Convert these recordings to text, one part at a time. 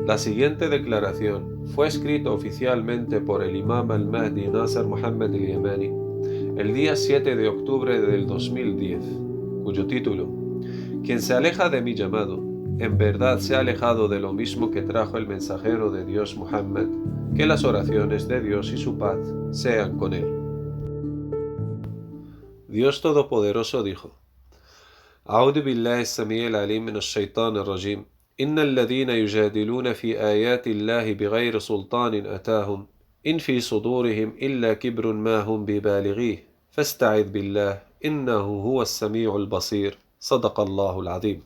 La siguiente declaración fue escrita oficialmente por el Imam al-Mahdi Nasser Muhammad al-Yamani el día 7 de octubre del 2010, cuyo título: Quien se aleja de mi llamado, en verdad se ha alejado de lo mismo que trajo el mensajero de Dios Muhammad, que las oraciones de Dios y su paz sean con él. Dios Todopoderoso dijo: أعوذ بالله السميع العليم من الشيطان الرجيم إن الذين يجادلون في آيات الله بغير سلطان أتاهم إن في صدورهم إلا كبر ما هم ببالغيه فاستعذ بالله إنه هو السميع البصير صدق الله العظيم.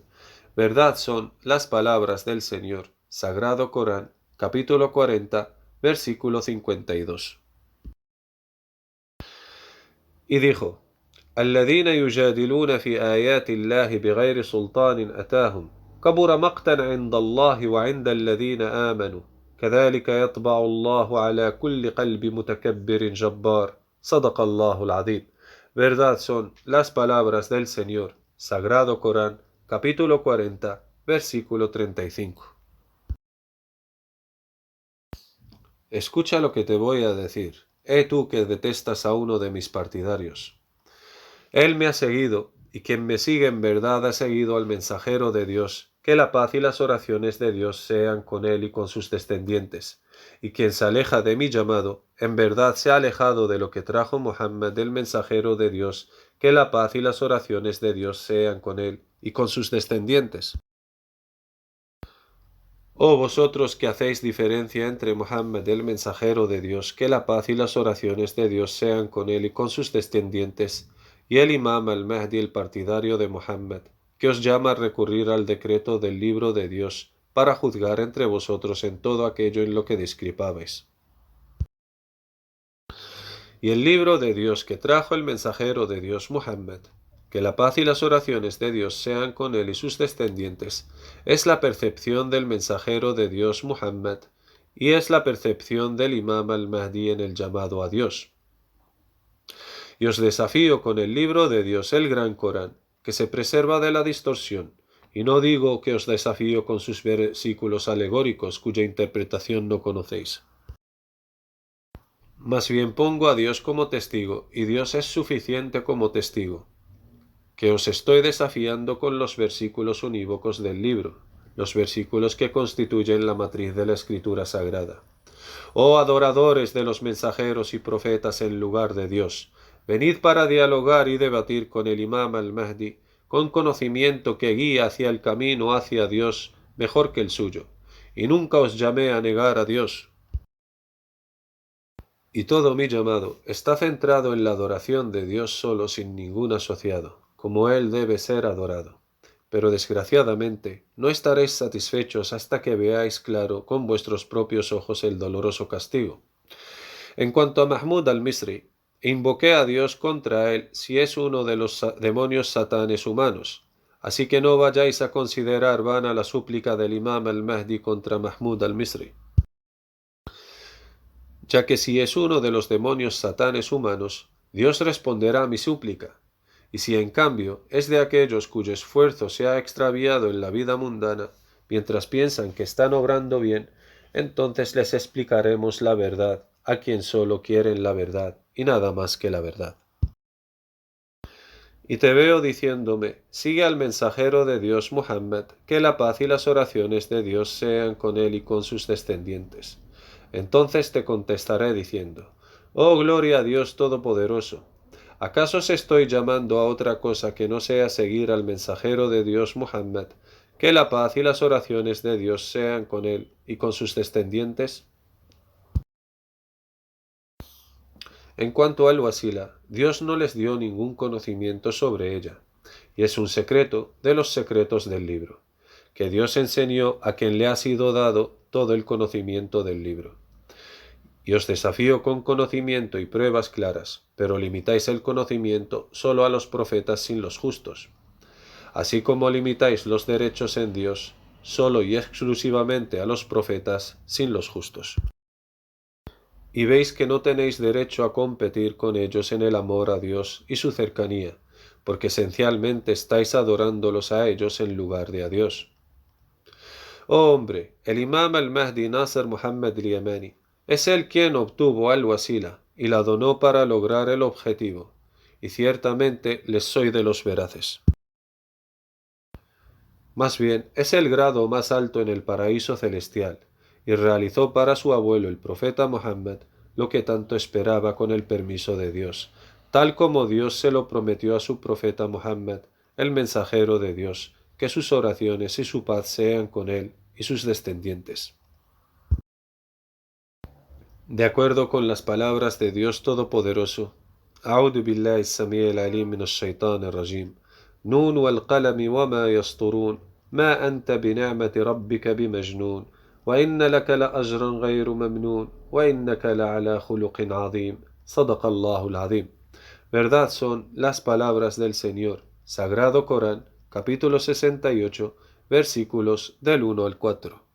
Verdad son las palabras del Señor, Sagrado Corán, capítulo 40, versículo 52. Y dijo: الذين يجادلون في آيات الله بغير سلطان أتاهم كبر مقتا عند الله وعند الذين آمنوا كذلك يطبع الله على كل قلب متكبر جبار صدق الله العظيم. Verdad son las palabras del Señor, Sagrado Corán, capítulo 40, versículo 35. Escucha lo que te voy a decir, tú que detestas a uno de mis partidarios. Él me ha seguido, y quien me sigue en verdad ha seguido al mensajero de Dios. Que la paz y las oraciones de Dios sean con él y con sus descendientes. Y quien se aleja de mi llamado, en verdad se ha alejado de lo que trajo Muhammad, el mensajero de Dios. Que la paz y las oraciones de Dios sean con él y con sus descendientes. Oh vosotros que hacéis diferencia entre Muhammad, el mensajero de Dios, que la paz y las oraciones de Dios sean con él y con sus descendientes, y el Imam al-Mahdi, el partidario de Muhammad, que os llama a recurrir al decreto del libro de Dios para juzgar entre vosotros en todo aquello en lo que discrepabais. Y el libro de Dios que trajo el mensajero de Dios Muhammad, que la paz y las oraciones de Dios sean con él y sus descendientes, es la percepción del mensajero de Dios Muhammad, y es la percepción del Imam al-Mahdi en el llamado a Dios. Y os desafío con el libro de Dios, el Gran Corán, que se preserva de la distorsión, y no digo que os desafío con sus versículos alegóricos cuya interpretación no conocéis. Más bien pongo a Dios como testigo, y Dios es suficiente como testigo, que os estoy desafiando con los versículos unívocos del libro, los versículos que constituyen la matriz de la Escritura Sagrada. Oh adoradores de los mensajeros y profetas en lugar de Dios, venid para dialogar y debatir con el Imam al-Mahdi, con conocimiento que guía hacia el camino hacia Dios mejor que el suyo, y nunca os llamé a negar a Dios. Y todo mi llamado está centrado en la adoración de Dios solo, sin ningún asociado, como Él debe ser adorado. Pero desgraciadamente no estaréis satisfechos hasta que veáis claro con vuestros propios ojos el doloroso castigo. En cuanto a Mahmud al-Misri, invoqué a Dios contra él si es uno de los demonios satanes humanos, así que no vayáis a considerar vana la súplica del Imam al-Mahdi contra Mahmud al-Misri, ya que si es uno de los demonios satanes humanos, Dios responderá a mi súplica, y si en cambio es de aquellos cuyo esfuerzo se ha extraviado en la vida mundana, mientras piensan que están obrando bien, entonces les explicaremos la verdad a quien solo quieren la verdad y nada más que la verdad. Y te veo diciéndome: sigue al mensajero de Dios Muhammad, que la paz y las oraciones de Dios sean con él y con sus descendientes. Entonces te contestaré diciendo: oh gloria a Dios Todopoderoso, ¿acaso os estoy llamando a otra cosa que no sea seguir al mensajero de Dios Muhammad, que la paz y las oraciones de Dios sean con él y con sus descendientes? En cuanto al wasila, Dios no les dio ningún conocimiento sobre ella, y es un secreto de los secretos del libro, que Dios enseñó a quien le ha sido dado todo el conocimiento del libro. Y os desafío con conocimiento y pruebas claras, pero limitáis el conocimiento solo a los profetas sin los justos. Así como limitáis los derechos en Dios solo y exclusivamente a los profetas sin los justos. Y veis que no tenéis derecho a competir con ellos en el amor a Dios y su cercanía, porque esencialmente estáis adorándolos a ellos en lugar de a Dios. Oh hombre, el imam al-Mahdi Nasr Muhammad al-Yamani es el quien obtuvo al-Wasila y la donó para lograr el objetivo, y ciertamente les soy de los veraces. Más bien, es el grado más alto en el paraíso celestial, y realizó para su abuelo el profeta Muhammad lo que tanto esperaba con el permiso de Dios, tal como Dios se lo prometió a su profeta Muhammad, el mensajero de Dios, que sus oraciones y su paz sean con él y sus descendientes. De acuerdo con las palabras de Dios Todopoderoso, A'udhu billahi as-sami'il alim minash shaitanir rajim. Nun wal qalami wama yasturun. Ma anta bini'mati rabbika bimajnun. Wa inna laka la ajran ghayru mamnun. Wa innaka la ala khuluqin azim. Sadaqallahu al-azim. Verdad son las palabras del Señor. Sagrado Corán, capítulo 68, versículos del 1 al 4.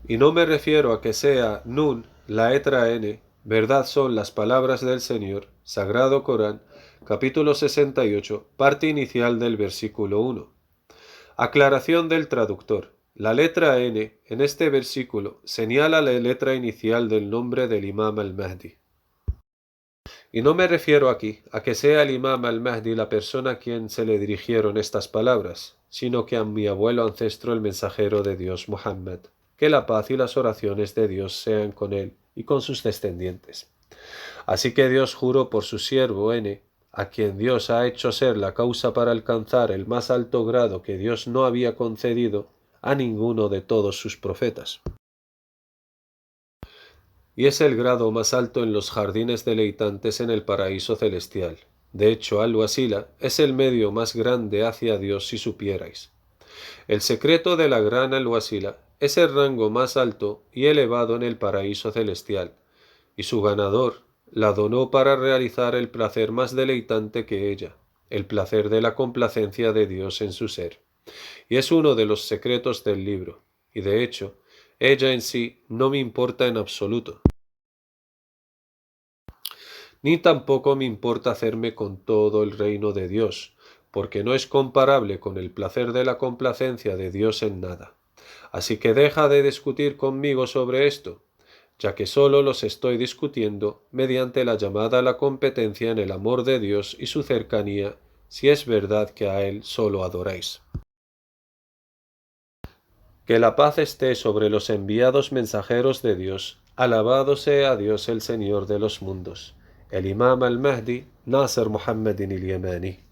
Y no me refiero a que sea Nun, la letra N, verdad son las palabras del Señor, Sagrado Corán, capítulo 68, parte inicial del versículo 1. Aclaración del traductor. La letra N en este versículo señala la letra inicial del nombre del Imam al-Mahdi. Y no me refiero aquí a que sea el Imam al-Mahdi la persona a quien se le dirigieron estas palabras, sino que a mi abuelo ancestro el mensajero de Dios Muhammad. Que la paz y las oraciones de Dios sean con él y con sus descendientes. Así que Dios juró por su siervo N, a quien Dios ha hecho ser la causa para alcanzar el más alto grado que Dios no había concedido a ninguno de todos sus profetas. Y es el grado más alto en los jardines deleitantes en el paraíso celestial. De hecho, al-Wasila es el medio más grande hacia Dios si supierais. El secreto de la gran al-Wasila es el rango más alto y elevado en el paraíso celestial, y su ganador la donó para realizar el placer más deleitante que ella, el placer de la complacencia de Dios en su ser. Y es uno de los secretos del libro, y de hecho, ella en sí no me importa en absoluto. Ni tampoco me importa hacerme con todo el reino de Dios, porque no es comparable con el placer de la complacencia de Dios en nada. Así que deja de discutir conmigo sobre esto, ya que solo los estoy discutiendo mediante la llamada a la competencia en el amor de Dios y su cercanía, si es verdad que a Él solo adoráis. Que la paz esté sobre los enviados mensajeros de Dios, alabado sea Dios el Señor de los mundos, el Imam al-Mahdi, Nasr Muhammad al-Yamani.